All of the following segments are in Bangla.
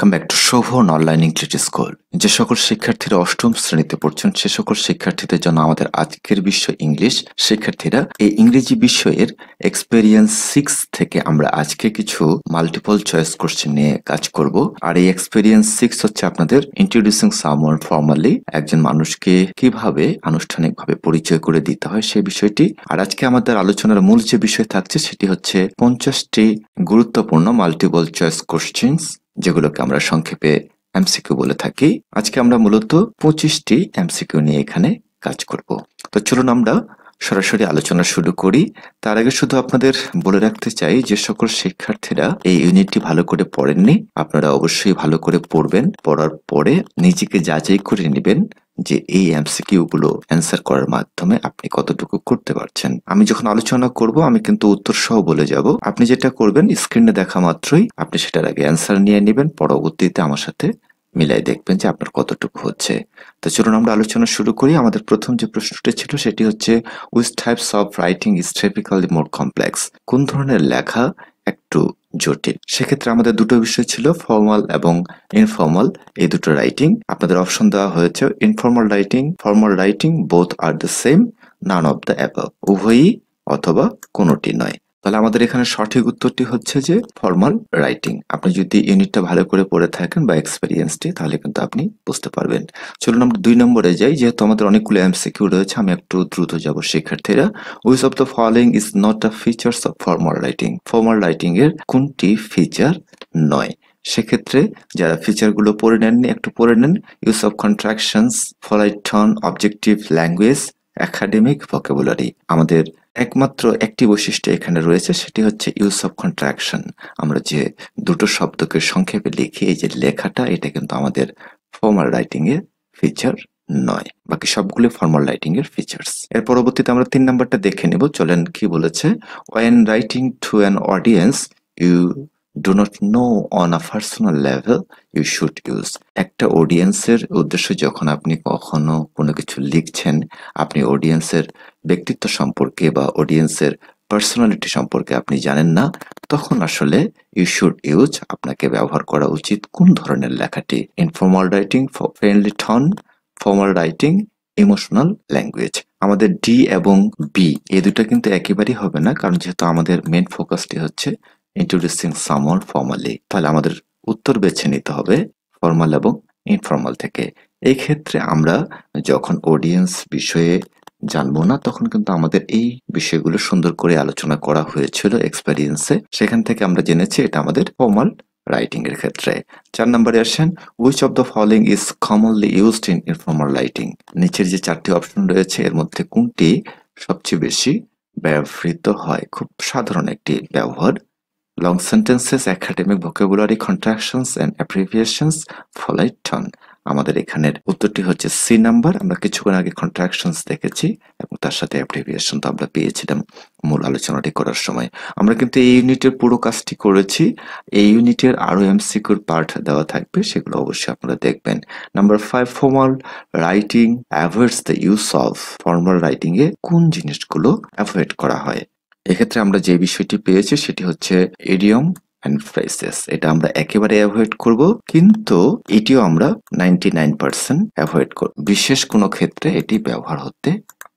Welcome back to Shovan online English school. যে সকল শিক্ষার্থীরা অষ্টম শ্রেণীতে পড়ছেন সে সকল শিক্ষার্থীদের জন্য আমাদের আজকের বিষয় ইংলিশ। শিক্ষার্থীরা এই ইংরেজি বিষয়ের এক্সপেরিয়েন্স 6 থেকে আমরা আজকে কিছু মাল্টিপল চয়েস কোশ্চেন নিয়ে কাজ করব। আর এই এক্সপেরিয়েন্স 6 হচ্ছে আপনাদের ইন্ট্রোডিউসিং সামওয়ান ফর্মালি, একজন মানুষকে কিভাবে আনুষ্ঠানিকভাবে পরিচয় করে দিতে হয় সেই বিষয়টি। আর আজকে আমাদের আলোচনার মূল যে বিষয় থাকছে সেটি হচ্ছে 50টি গুরুত্বপূর্ণ মাল্টিপল চয়েস কোশ্চেন্স, যেগুলোকে আমরা সংক্ষেপে এমসিকিউ বলে থাকি। আজকে আমরা মূলত 25টি এমসিকিউ নিয়ে এখানে কাজ করব। তো চলুন আমরা সরাসরি আলোচনা শুরু করি। তার আগে শুধু আপনাদের বলে রাখতে চাই, যে সকল শিক্ষার্থীরা এই ইউনিটটি ভালো করে পড়েননি আপনারা অবশ্যই ভালো করে পড়বেন। পড়ার পরে নিজেকে যাচাই করে নেবেন যে এই এমসিকিউ গুলো অ্যান্সার করার মাধ্যমে আপনি কতটুকু করতে পারছেন। আমি যখন আলোচনা করব আমি কিন্তু উত্তর সহ বলে যাব। আপনি যেটা করবেন, স্ক্রিনে দেখা মাত্রই আপনি সেটার আগে অ্যান্সার নিয়ে নেবেন, পরবর্তীতে আমার সাথে মিলাই দেখবেন যে আপনার কতটুকু হচ্ছে। তো চলুন আমরা আলোচনা শুরু করি। আমাদের প্রথম যে প্রশ্নটি ছিল সেটি হচ্ছে, which types of writing is typically more complex? কোন ধরনের লেখা একটু জটিল? সেক্ষেত্রে আমাদের দুটো বিষয় ছিল, ফর্মাল এবং ইনফর্মাল, এই দুটো রাইটিং। আপনাদের অপশন দেওয়া হয়েছে informal writing, formal writing, both are the same, none of the above, উভয়ই অথবা কোনোটি নয়। তাহলে আমাদের এখানে সঠিক উত্তরটি হচ্ছে যে ফর্মাল রাইটিং। আপনি যদি ইউনিটটা ভালো করে পড়ে থাকেন বা এক্সপেরিয়েন্সটি, তাহলে কিন্তু আপনি বুঝতে পারবেন। চলুন আমরা 2 নম্বরে যাই। যেহেতু আমাদের অনেকগুলো এমসিকিউ রয়েছে আমি একটু দ্রুত যাব। শিক্ষার্থীরা, which of the following is not the features of formal writing? Formal writing এর কোনটি ফিচার নয়? সেক্ষেত্রে যারা ফিচারগুলো পড়ে নেননি একটু পড়ে নেন। Use of contractions, polite tone, objective language, academic vocabulary. আমাদের একমাত্র একটি বৈশিষ্ট্য এখানে রয়েছে, সেটি হচ্ছে ইউজ অফ কন্ট্রাকশন। আমরা যে দুটো শব্দকে সংক্ষেপে লিখি, এই যে লেখাটা, এটা কিন্তু আমাদের ফর্মাল রাইটিং এর ফিচার নয়। বাকি সবগুলো ফর্মাল রাইটিং এর ফিচার্স। এর পরবর্তীতে আমরা 3 নাম্বারটা দেখে নেব। চলেন কি বলেছে। when writing to an audience you do not know on a personal level you should use। একটা অডিয়েন্সের উদ্দেশ্যে যখন আপনি কখনো কোনো কিছু লিখছেন, আপনি অডিয়েন্সের ব্যক্তিত্ব সম্পর্কে বা অডিয়েন্সের পার্সোনালিটি সম্পর্কে আপনি জানেন না, তখন আসলে ইউ শুড ইউজ, আপনাকে ব্যবহার করা উচিত কোন ধরনের লেখাটি? Informal writing, friendly tone, formal writing, emotional language. আমাদের ডি এবং বি এই দুটো কিন্তু একেবারেই হবে না, কারণ যেহেতু আমাদের মেন ফোকাসটি হচ্ছে ইন্ট্রোডিউসিং সামওয়ান ফর্মালি। তাহলে আমাদের উত্তর বেছে নিতে হবে ফর্মাল এবং ইনফর্মাল থেকে। এই ক্ষেত্রে আমরা যখন অডিয়েন্স বিষয়ে জানবো না, তখন কিন্তু আমাদের এই বিষয়গুলো সুন্দর করে আলোচনা করা হয়েছিল এক্সপেরিয়েন্সে। সেখান থেকে আমরা জেনেছি এটা আমাদের ফর্মাল রাইটিং এর ক্ষেত্রে। 4 নম্বরে আসেন, which of the following is commonly used in informal writing? নিচের যে 4টি অপশন রয়েছে এর মধ্যে কোনটি সবচেয়ে বেশি ব্যবহৃত হয়? খুব সাধারণ একটি ব্যবহার। Long sentences, academic vocabulary, contractions and abbreviations, polite tone. আমাদের এখানের উত্তরটি হচ্ছে সি নাম্বার। আমরা কিছুক্ষণ আগে কন্ট্রাকশনস দেখেছি এবং তার সাথে অ্যাব্রিভিয়েশন তো আমরা পেয়েছিলাম মূল আলোচনাটি করার সময়। আমরা কিন্তু এই ইউনিটের পুরো কাজটি করেছি। এই ইউনিটের আরো এমসিকিউর পার্ট দেওয়া থাকবে, সেগুলো অবশ্যই আপনারা দেখবেন। Number 5, formal writing avoids the use of. Formal writing এ কোন জিনিসগুলো অ্যাভয়েড করা হয়? এক্ষেত্রে আমরা যে বিষয়টি পেয়েছি সেটি হচ্ছে ইডিয়ম এন্ড ফ্রেজেস। এটা আমরা একেবারে অ্যাভয়েড করব, কিন্তু এটিও আমরা 99% অ্যাভয়েড করব। বিশেষ কোনো ক্ষেত্রে এটি ব্যবহার হতে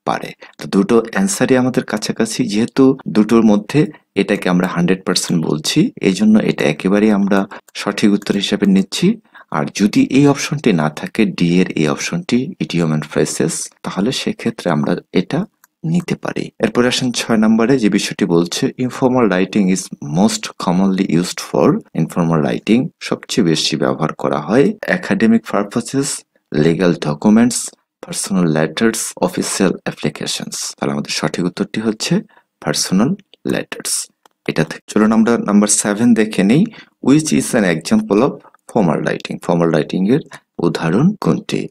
পারে। তো দুটো অ্যান্সারই আমাদের কাছাকাছি, যেহেতু দুটোর মধ্যে এটাকে আমরা 100% বলছি, এই জন্য এটা একেবারেই আমরা সঠিক উত্তর হিসেবে নিচ্ছি। আর যদি এই অপশনটি না থাকে, ডি এর এই অপশনটি, ইডিয়ম এন্ড ফ্রেজেস, তাহলে সেক্ষেত্রে আমরা এটা নিতে পারি। এরপরে আসেন 6 নম্বরে যে বিষয়টি বলছে, informal writing is most commonly used for. Informal writing সবচেয়ে বেশি ব্যবহার করা হয় academic purposes, legal documents, personal letters, official applications. তাহলে আমাদের সঠিক উত্তরটি হচ্ছে পার্সোনাল লেটার্স। এটা থেকে চলুন আমরা নাম্বার 7 দেখে নেই। Which is an example of formal writing? Formal writing এর উদাহরণ কোনটি?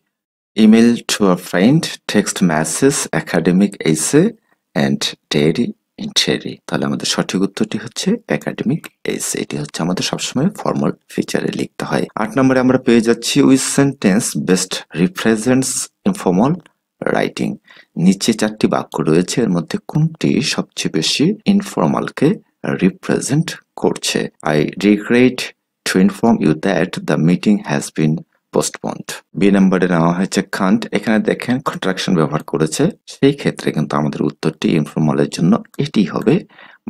Email to a friend, text message, academic এসে এন্ড ডায়েরি এন্ট্রি। তাহলে আমাদের সঠিক উত্তরটি হচ্ছে একাডেমিক এসে। এটি হচ্ছে আমাদের সবসময় ফর্মাল ফিচারে লিখতে হয়। 8 নম্বরে আমরা পেয়ে যাচ্ছি, which sentence best represents informal writing? নিচে 4টি বাক্য রয়েছে, এর মধ্যে কোনটি সবচেয়ে বেশি ইনফর্মালকে রিপ্রেজেন্ট করছে? I regret to to inform you that the meeting has been postponed. B নাম্বারে নেওয়া হয়েছে can't, এখানে দেখেন কন্ট্রাকশন ব্যবহার করেছে, সেই ক্ষেত্রে কিন্তু আমাদের উত্তরটি ইনফর্মালের জন্য এটি হবে,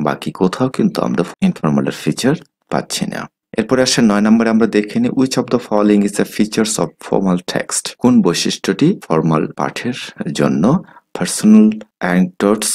বাকি কোথাও কিন্তু আমরা ইনফর্মালের ফিচার পাচ্ছি না। এরপরে আসে 9 নম্বরে আমরা দেখে নিই which of the following is the features of formal text, কোন বৈশিষ্ট্যটি ফর্মাল পাঠের জন্য? Personal anecdotes,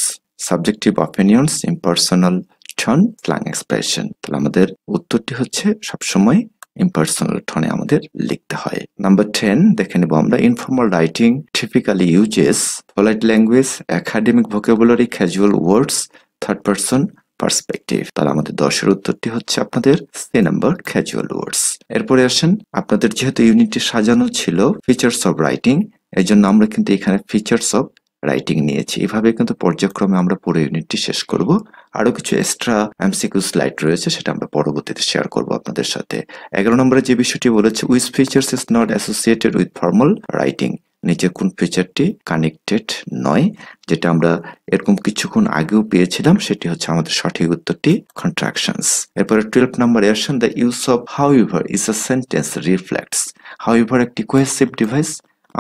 subjective opinions, impersonal tone, slang expression. তাহলে আমাদের উত্তরটি হচ্ছে সবসময় ইম্পার্সোনাল টোনে আমাদের লিখতে হয়। নাম্বার 10 দেখে নেব আমরা informal writing typically uses polite language, academic vocabulary, casual words, third person perspective. তাহলে আমাদের 10-এর উত্তরটি হচ্ছে আপনাদের সি নাম্বার, ক্যাজুয়াল ওয়ার্ডস। এরপরে আসেন আপনাদের যেহেতু ইউনিটটি সাজানো ছিল ফিচার্স অফ রাইটিং, এই জন্য আমরা কিন্তু এখানে ফিচার্স অফ রাইটিং নিয়েছি। এভাবে কিন্তু পর্যায়ক্রমে আমরা পুরো ইউনিটটি শেষ করব। আরো কিছু এক্সট্রা এমসিকিউ স্লাইড রয়েছে, সেটা আমরা পরবর্তীতে শেয়ার করব আপনাদের সাথে। 11 নম্বরে যে বিষয়টি বলেছে which features is not associated with formal writing, নিচে কোন ফিচারটি কানেক্টেড নয়, যেটা আমরা এরকম কিছুক্ষণ আগেও পেয়েছিলাম, সেটি হচ্ছে আমাদের সঠিক উত্তরটি কন্ট্রাকশনস। এরপরে 12 নম্বরে আসেন the use of however is a sentence reflects. However একটি কোহেসিভ ডিভাইস,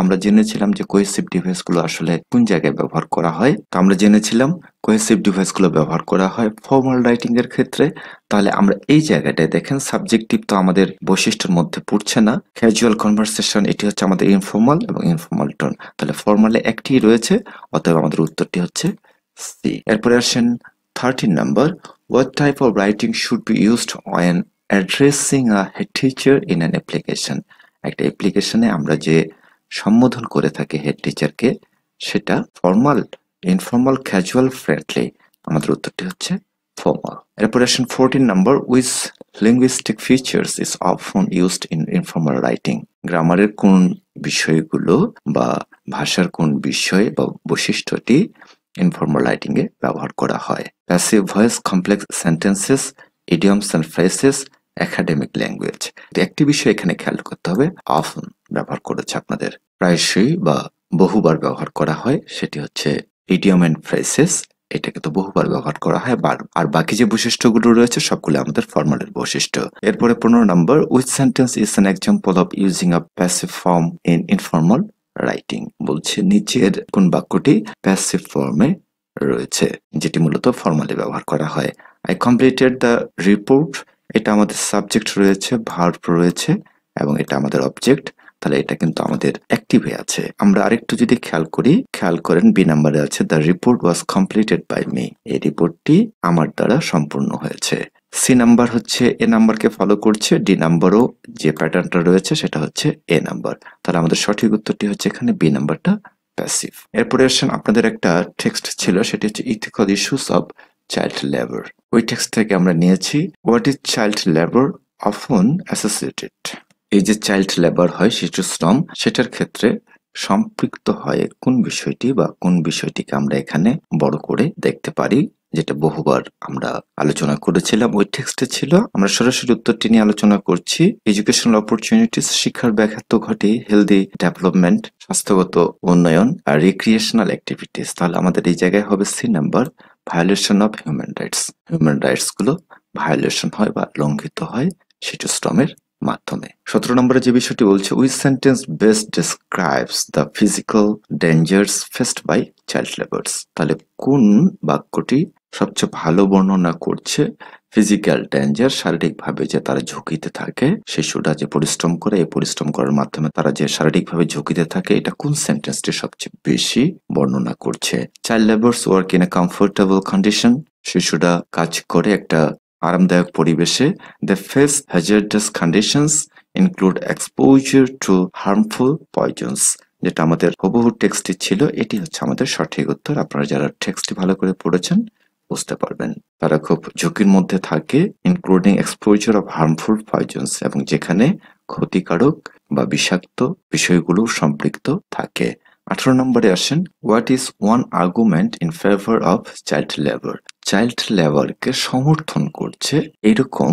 আমরা জেনেছিলাম যে কোহেসিভ ডিভাইস গুলো আসলে কোন জায়গায় ব্যবহার করা হয়। তো আমরা জেনেছিলাম কোহেসিভ ডিভাইস গুলো ব্যবহার করা হয় ফর্মাল রাইটিং এর ক্ষেত্রে। তাহলে আমরা এই জায়গাটায় দেখেন সাবজেক্টিভ তো আমাদের বৈশিষ্ট্যের মধ্যে পড়ছে না, ক্যাজুয়াল কনভারসেশন এটি হচ্ছে আমাদের ইনফর্মাল এবং ইনফর্মাল টোন, তাহলে ফর্মালে একটি রয়েছে, অতএব আমাদের উত্তরটি হচ্ছে সি। এরপরে আসেন 13 number what type of writing should be used when addressing a head teacher in an application. একটা অ্যাপ্লিকেশনে আমরা যে সম্বোধন করে থাকি হেড টিচারকে, সেটা ফর্মাল, ইনফর্মাল, ক্যাজুয়াল, ফ্রেন্ডলি। আমাদের উত্তরটি হচ্ছে ফর্মাল। এরপর আসেন 14 number which linguistic features is often used in informal writing. গ্রামারের কোন বিষয়গুলো বা ভাষার কোন বিষয় বা বৈশিষ্ট্যটি ইনফর্মাল রাইটিং এ ব্যবহার করা হয়? Passive voice, complex sentences, idioms and phrases, academic language. একটি বিষয় এখানে খেয়াল করতে হবে, অফন ব্যবহার করেছে আপনাদের প্রায়শই বা বহুবার ব্যবহার করা হয়, সেটি হচ্ছে ইডিয়ম এন্ড ফ্রেজেস, এটাকে তো বহুবার ব্যবহার করা হয়। আর বাকি যে বৈশিষ্ট্যগুলো রয়েছে সবগুলো আমাদের ফর্মালের বৈশিষ্ট্য। এরপরে 15 number which sentence is an example of using a passive form in informal writing. বলছে নিচের কোন বাক্যটি প্যাসিভ ফর্মে রয়েছে, যেটি মূলত ফর্মালি ব্যবহার করা হয়? আই কমপ্লিটেড দ্য রিপোর্ট, এটা আমাদের সাবজেক্ট রয়েছে, ভার্ব রয়েছে এবং এটা আমাদের অবজেক্ট, তাহলে এটা কিন্তু আমাদের অ্যাক্টিভে আছে। আমরা আরেকটু যদি খেয়াল করেন বি নাম্বারে আছে the report was completed by me, এই রিপোর্টটি আমার দ্বারা সম্পূর্ণ হয়েছে। সি নাম্বার হচ্ছে এ নাম্বারকে ফলো করছে, ডি নাম্বারও যে প্যাটার্নটা রয়েছে সেটা হচ্ছে এ নাম্বার, তাহলে আমাদের সঠিক উত্তরটি হচ্ছে এখানে বি নাম্বারটা প্যাসিভ। এরপরে আসেন আপনাদের একটা টেক্সট ছিল, সেটি হচ্ছে ethical issues of child labour. ওই টেক্সট থেকে আমরা নিয়েছি what is child labour অফন associated. এই যে চাইল্ড লেবার হয়, শিশু শ্রম, সেটার ক্ষেত্রে সম্পৃক্ত হয় কোন বিষয়টি বা কোন বিষয়টিকে আমরা এখানে বড় করে দেখতে পারি, যেটা বহুবার আমরা আলোচনা করেছিলাম ওই টেক্সটে ছিল। আমরা সরাসরি উত্তরটি নিয়ে আলোচনা করছি। এডুকেশনাল অপরচুনিটিস, শিক্ষার ব্যাঘাত ঘটে, হেলদি ডেভেলপমেন্ট, স্বাস্থ্যগত উন্নয়ন, আর রিক্রিয়েশনাল অ্যাক্টিভিটিস। তাহলে আমাদের এই জায়গায় হবে C number violation of human rights. Human rights গুলো ভায়োলেশন হয় বা লঙ্ঘিত হয় শিশু শ্রমের মাধ্যমে। 17 নম্বরে যে বিষয়টি বলছে which sentence best describes the physical dangers faced by child labours. তাহলে কোন বাক্যটি সবচেয়ে ভালো বর্ণনা করছে ফিজিক্যাল ডেঞ্জার, শারীরিকভাবে যে তারা ঝুঁকিতে থাকে, শিশুরা যে পরিশ্রম করে, এই পরিশ্রম করার মাধ্যমে তারা যে শারীরিকভাবে ঝুঁকিতে থাকে, এটা কোন সেন্টেন্সটি সবচেয়ে বেশি বর্ণনা করছে? Child labours work in a comfortable condition, শিশুরা কাজ করে একটা আরামদায়ক পরিবেশে। They face hazardous conditions include exposure to harmful poisons, যেটা আমাদের হুবহু টেক্সটটি ছিল, এটি হচ্ছে আমাদের সঠিক উত্তর। আপনারা যারা টেক্সটটি ভালো করে পড়েছেন বুঝতে পারবেন, তারা খুব ঝুঁকির মধ্যে থাকে, ইনক্লুডিং এক্সপোজার অফ হার্মফুল পয়জনস, এবং যেখানে ক্ষতিকারক বা বিষাক্ত বিষয়গুলো সম্পৃক্ত থাকে। 18 নম্বরে আসেন what is one argument in favour of child labour. Child লেবারকে সমর্থন করছে এরকম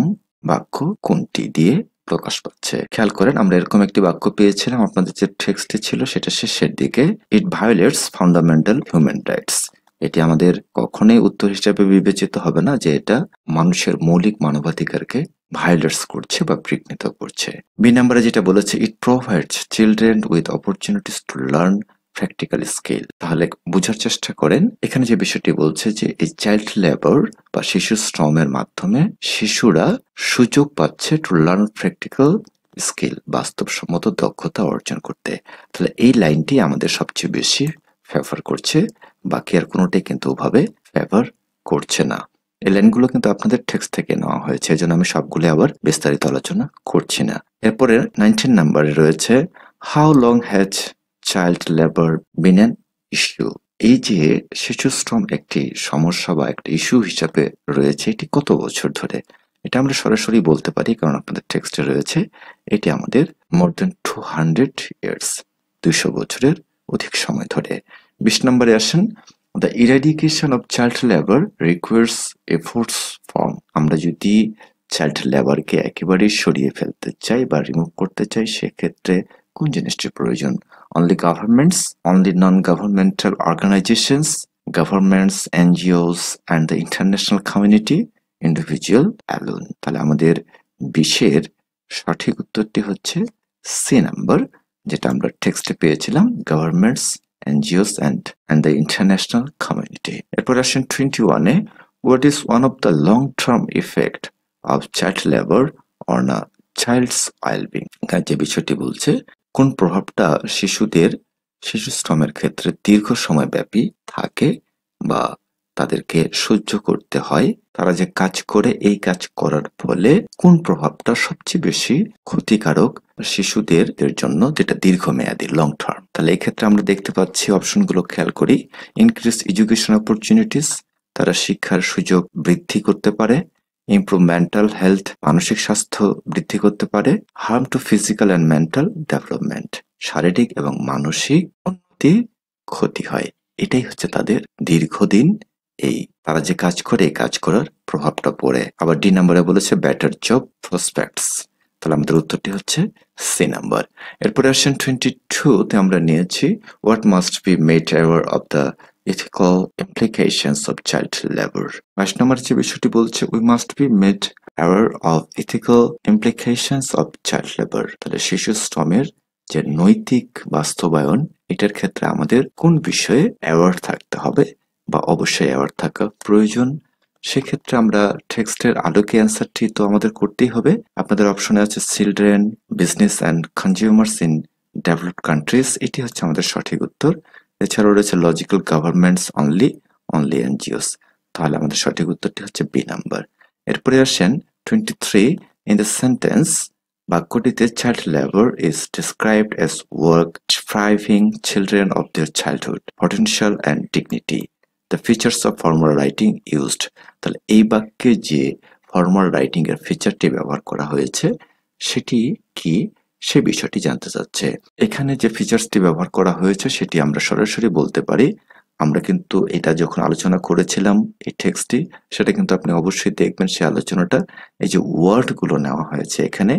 বাক্য কোনটি দিয়ে প্রকাশ পাচ্ছে? খেয়াল করেন আমরা এরকম একটি বাক্য পেয়েছিলাম আপনাদের যে টেক্সটে ছিল সেটা শেষের দিকে, ইট ভায়োলেটস ফান্ডামেন্টাল হিউম্যান রাইটস। এটি আমাদের কখনোই উত্তর হিসেবে বিবেচিত হবে না যে এটা মানুষের মৌলিক মানবাধিকারকে ভায়োলেটস করছে বা বিঘ্নিত করছে। বি নাম্বারে যেটা বলেছে, ইট provides children with opportunities to learn practical skill. তাহলে বোঝার চেষ্টা করেন এখানে যে বিষয়টি বলছে যে এই চাইল্ড লেবার বা শিশু শ্রমের মাধ্যমে শিশুরা সুযোগ পাচ্ছে টু লার্ন প্র্যাকটিক্যাল স্কিল, বাস্তবসম্মত দক্ষতা অর্জন করতে। তাহলে এই লাইনটি আমাদের সবচেয়ে বেশি ফেভার করছে, বাকি আর কোনোটাই কিন্তু ওভাবে ফেভার করছে না। এই লাইনগুলো কিন্তু আপনাদের টেক্সট থেকে নেওয়া হয়েছে, এজন্য আমি সবগুলো আবার বিস্তারিত আলোচনা করছি না। এরপরে 19 নাম্বারে রয়েছে, how long has child labour bin an issue. এই যে শিশু শ্রম একটি সমস্যা বা একটা ইস্যু হিসাবে রয়েছে, এটি কত বছর ধরে? এটা আমরা সরাসরি বলতে পারি, কারণ আপনাদের টেক্সটে রয়েছে এটি আমাদের মোর দেন 200 ইয়ার্স, 200 বছরের অধিক সময় ধরে। 20 নম্বরে আসেন, the eradication of child labour requires efforts from. আমরা যদি চাইল্ড লেবারকে একেবারেই সরিয়ে ফেলতে চাই বা রিমুভ করতে চাই, সেক্ষেত্রে কোন জিনিসটির প্রয়োজন? Only governments, only non governmental organisations, governments, NGOs and the international community, individual alone. তাহলে আমাদের 20-এর সঠিক উত্তরটি হচ্ছে সি নাম্বার, যেটা আমরা টেক্সটে পেয়েছিলাম, governments, NGOs and the international community. এরপর আসেন 21-এ, what is one of the long term effect of child labour on a child's wellbeing. যে বিষয়টি বলছে কোন প্রভাবটা শিশু শ্রমের ক্ষেত্রে দীর্ঘ সময় ব্যাপী থাকে বা তাদেরকে সহ্য করতে হয়, তারা যে কাজ করে এই কাজ করার ফলে কোন প্রভাবটা সবচেয়ে বেশি ক্ষতিকারক শিশুদের জন্য, যেটা দীর্ঘমেয়াদী, লং টার্ম। তাহলে এই ক্ষেত্রে আমরা দেখতে পাচ্ছি অপশনগুলো খেয়াল করি, ইনক্রিজ এডুকেশন অপরচুনিটিস, তারা শিক্ষার সুযোগ বৃদ্ধি করতে পারে, ইমপ্রুভ মেন্টাল হেলথ, মানসিক স্বাস্থ্য বৃদ্ধি করতে পারে, harm two physical and mental development, শারীরিক এবং মানসিক উন্নতি ক্ষতি হয়। এটাই হচ্ছে তাদের দীর্ঘদিন এই তারা যে কাজ করে এই কাজ করার প্রভাবটা পড়ে। আবার ডি নাম্বারে বলেছে বেটার জব প্রসপেক্টস। তাহলে আমাদের উত্তরটি হচ্ছে সি নাম্বার। এরপরে আসেন 22-তে আমরা নিয়েছি, what must be made aware of the ethical implications of child labor। 22 নম্বর যে বিষয়টি বলছে, we must be made aware of ethical implications of child labor। তাহলে শিশু শ্রমের যে নৈতিক বাস্তবায়ন, এটার ক্ষেত্রে আমাদের কোন বিষয়ে অ্যাওয়ার থাকতে হবে বা অবশ্যই অ্যাওয়ার থাকা প্রয়োজন? সেক্ষেত্রে আমরা টেক্সটের আলোকে অ্যান্সারটি তো আমাদের করতেই হবে। আপনাদের অপশনে আছে children, business and consumers in developed countries, এটি হচ্ছে আমাদের সঠিক উত্তর। এছাড়াও রয়েছে লজিক্যাল গভর্নমেন্টস, অনলি এনজিওস। তাহলে আমাদের সঠিক উত্তরটি হচ্ছে বি নাম্বার। এরপরে আসেন 23, ইন দ্য সেন্টেন্স, বাক্যটিতে child labour is described as work depriving children of their childhood potential and dignity, the features of formal writing used. তাহলে এই বাক্যে যে ফর্মাল রাইটিং এর ফিচারটি ব্যবহার করা হয়েছে সেটি কি, সে বিষয়টি জানতে চাচ্ছে। এখানে যে ফিচার্সটি ব্যবহার করা হয়েছে সেটি আমরা সরাসরি বলতে পারি। আমরা কিন্তু এটা যখন আলোচনা করেছিলাম এই টেক্সটটি, সেটা কিন্তু আপনি অবশ্যই দেখবেন সেই আলোচনাটা। এই যে ওয়ার্ড গুলো নেওয়া হয়েছে এখানে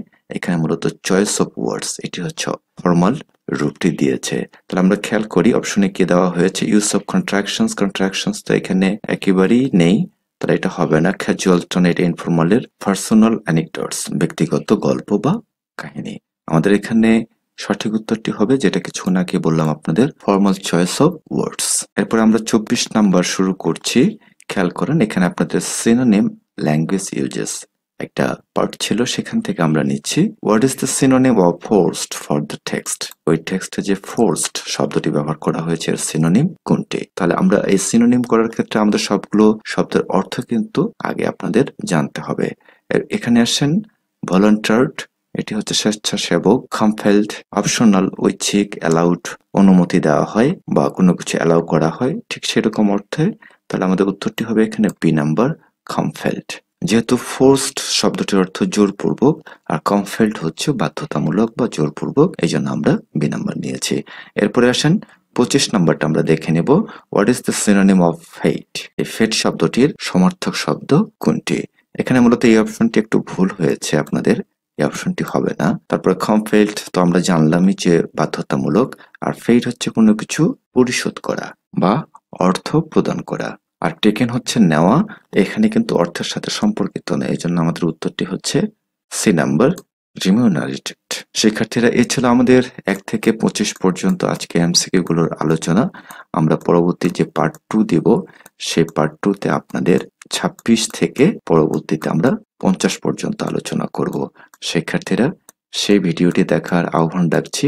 মূলত চয়েস অফ ওয়ার্ডস, এটি হচ্ছে ফর্মাল রূপটি দিয়েছে। তাহলে আমরা খেয়াল করি অপশনে কি দেওয়া হয়েছে, ইউজ অফ কন্ট্রাকশনস তো এখানে একেবারেই নেই, তাহলে এটা হবে না। ক্যাজুয়াল টোন, এটা ইনফর্মালের। পার্সোনাল অ্যানেকডটস, ব্যক্তিগত গল্প বা কাহিনী। আমাদের এখানে সঠিক উত্তরটি হবে যেটা কিছুক্ষণ আগে বললাম আপনাদের, ফর্মাল চয়েস অফ ওয়ার্ডস। এরপর আমরা 24 নাম্বার শুরু করছি। খেয়াল করেন এখানে আপনাদের সিনোনিম ল্যাঙ্গুয়েজ ইউজেস একটা পার্ট ছিল, সেখান থেকে আমরা নিচ্ছি। What is the synonym of forced for the text? ওই টেক্সটে যে ফোর্সড শব্দটি ব্যবহার করা হয়েছে এর সিনোনিম কোনটি? তাহলে আমরা এই সিনোনিম করার ক্ষেত্রে আমাদের সবগুলো শব্দের অর্থ কিন্তু আগে আপনাদের জানতে হবে। এখানে আসেন ভলান্টার্ড, এটি হচ্ছে স্বেচ্ছাসেবক। কম্পেলড, অপশনাল, ঐচ্ছিক। অ্যালাউড, অনুমতি দেওয়া হয় বা কোনো কিছু অ্যালাউ করা হয়, ঠিক সেরকম অর্থে। তাহলে আমাদের উত্তরটি হবে এখানে বি নাম্বার, কম্পেলড। যেহেতু ফোর্সড শব্দটির অর্থ জোরপূর্বক আর কম্পেলড হচ্ছে বাধ্যতামূলক বা জোরপূর্বক, এই জন্য আমরা বি নাম্বার নিয়েছি। এরপরে আসেন 25 নাম্বারটা আমরা দেখে নেব, what is the synonym of fate? এই ফেট শব্দটির সমার্থক শব্দ কোনটি? এখানে মূলত এই অপশনটি একটু ভুল হয়েছে আপনাদের, এই অপশনটি হবে না। তারপরে কম্পেলড তো আমরা জানলামই যে বাধ্যতামূলক, আর ফেট হচ্ছে কোনো কিছু পরিশোধ করা বা অর্থ প্রদান করা। আর টেকেন হচ্ছে নেওয়া, এখানে কিন্তু অর্থের সাথে সম্পর্কিত না, এই জন্য আমাদের উত্তরটি হচ্ছে সি নাম্বার, রিমিউনারেটেড। শিক্ষার্থীরা, এ ছিল আমাদের 1 থেকে 25 পর্যন্ত আজকে এমসিকিউ গুলোর আলোচনা। আমরা পরবর্তী যে পার্ট 2 দিব, সেই পার্ট 2 তে আপনাদের 26 থেকে পরবর্তীতে আমরা 50 পর্যন্ত আলোচনা করব। শিক্ষার্থীরা, সেই ভিডিওটি দেখার আহ্বান রাখছি।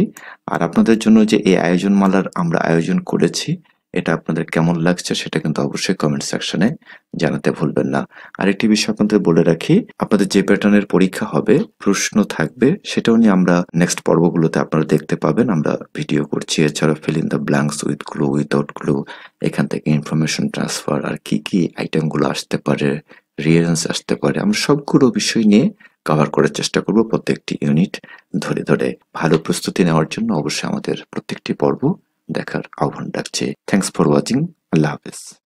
আর আপনাদের জন্য যে এই আয়োজনমালার আমরা আয়োজন করেছি, এটা আপনাদের কেমন লাগছে সেটা কিন্তু অবশ্যই কমেন্ট সেকশনে জানাতে ভুলবেন না। আরেকটি বিষয় আপনাদের বলে রাখি, আপনাদের যে প্যাটার্নের পরীক্ষা হবে, প্রশ্ন থাকবে, সেটাও নিয়ে আমরা নেক্সট পর্বগুলোতে আপনারা দেখতে পাবেন, আমরা ভিডিও করছি। এছাড়া fill in the blanks with clue, without clue, এখান থেকে ইনফরমেশন ট্রান্সফার, আর কি কি আইটেমগুলো আসতে পারে, রিয়ারেন্স আসতে পারে, আমরা সবগুলো বিষয় নিয়ে কভার করার চেষ্টা করব প্রত্যেকটি ইউনিট ধরে ধরে। ভালো প্রস্তুতি নেওয়ার জন্য অবশ্যই আমাদের প্রত্যেকটি পর্ব দেখার আহ্বান রাখছি। Thanks for watching. আল্লাহ হাফেজ।